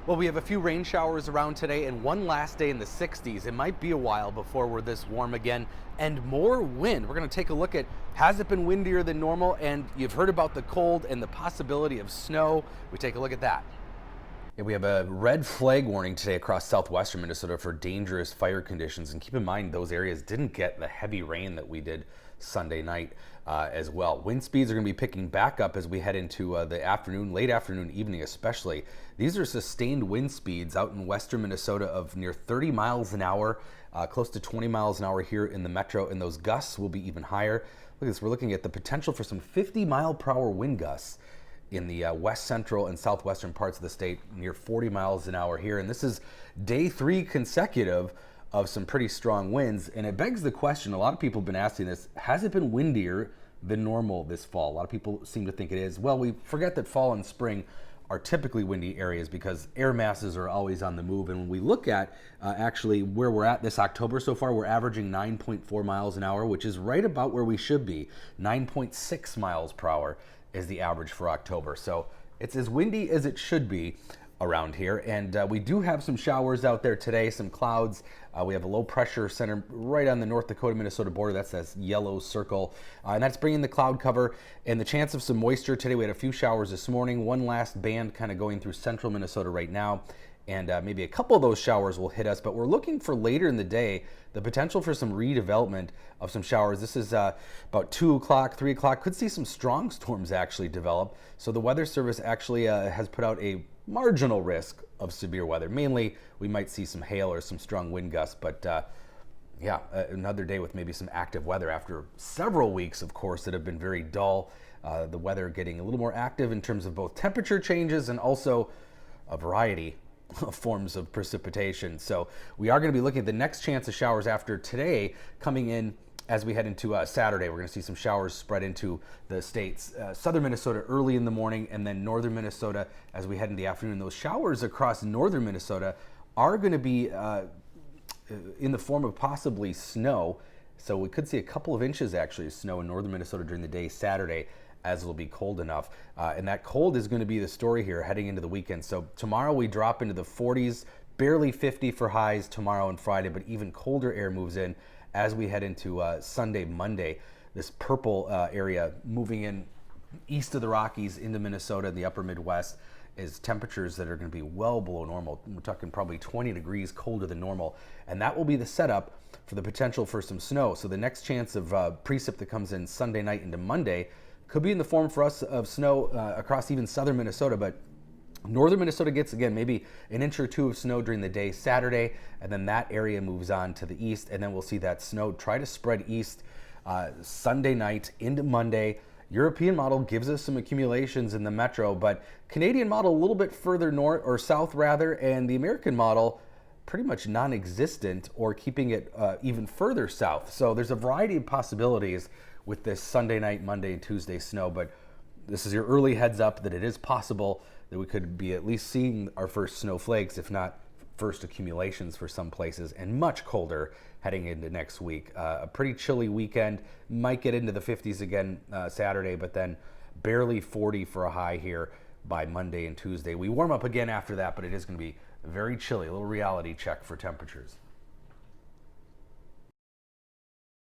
Well, we have a few rain showers around today and one last day in the 60s. It might be a while before we're this warm again, and more wind. We're going to take a look at, has it been windier than normal? And you've heard about the cold and the possibility of snow. We take a look at that. Yeah, we have a red flag warning today across southwestern Minnesota for dangerous fire conditions. And keep in mind, those areas didn't get the heavy rain that we did Sunday night as well. Wind speeds are going to be picking back up as we head into the afternoon, late afternoon, evening especially. These are sustained wind speeds out in western Minnesota of near 30 miles an hour, close to 20 miles an hour here in the metro, and those gusts will be even higher. Look at this, we're looking at the potential for some 50-mile-per-hour wind gusts in the west central and southwestern parts of the state, near 40 miles an hour here. And this is day 3 consecutive of some pretty strong winds. And it begs the question, a lot of people have been asking this, has it been windier than normal this fall? A lot of people seem to think it is. Well, we forget that fall and spring are typically windy areas because air masses are always on the move. And when we look at actually where we're at this October so far, we're averaging 9.4 miles an hour, which is right about where we should be. 9.6 miles per hour is the average for October. So it's as windy as it should be around here. And we do have some showers out there today, some clouds. We have a low pressure center right on the North Dakota-Minnesota border. That's that yellow circle. And that's bringing the cloud cover and the chance of some moisture today. We had a few showers this morning, one last band kind of going through central Minnesota right now. And maybe a couple of those showers will hit us, but we're looking for later in the day the potential for some redevelopment of some showers. This is about 2 o'clock, 3 o'clock. Could see some strong storms actually develop. So the Weather Service actually has put out a marginal risk of severe weather. Mainly, we might see some hail or some strong wind gusts, but yeah, another day with maybe some active weather after several weeks, of course, that have been very dull. The weather getting a little more active in terms of both temperature changes and also a variety forms of precipitation. So we are going to be looking at the next chance of showers after today coming in as we head into Saturday. We're going to see some showers spread into the states. Southern Minnesota early in the morning, and then northern Minnesota as we head in the afternoon. Those showers across northern Minnesota are going to be in the form of possibly snow. So we could see a couple of inches actually of snow in northern Minnesota during the day Saturday, as it'll be cold enough. And that cold is going to be the story here heading into the weekend. So tomorrow we drop into the 40s, barely 50 for highs tomorrow and Friday, but even colder air moves in as we head into Sunday, Monday. This purple area moving in east of the Rockies into Minnesota and the upper Midwest is temperatures that are going to be well below normal. We're talking probably 20 degrees colder than normal. And that will be the setup for the potential for some snow. So the next chance of precip that comes in Sunday night into Monday could be in the form for us of snow across even southern Minnesota, but northern Minnesota gets, again, maybe an inch or two of snow during the day Saturday, and then that area moves on to the east, and then we'll see that snow try to spread east Sunday night into Monday. European model gives us some accumulations in the metro, but Canadian model a little bit further north or south rather, and the American model pretty much non-existent or keeping it even further south. So there's a variety of possibilities with this Sunday night, Monday, and Tuesday snow, but this is your early heads up that it is possible that we could be at least seeing our first snowflakes, if not first accumulations for some places, and much colder heading into next week. A pretty chilly weekend, might get into the 50s again Saturday, but then barely 40 for a high here by Monday and Tuesday. We warm up again after that, but it is going to be very chilly. A little reality check for temperatures.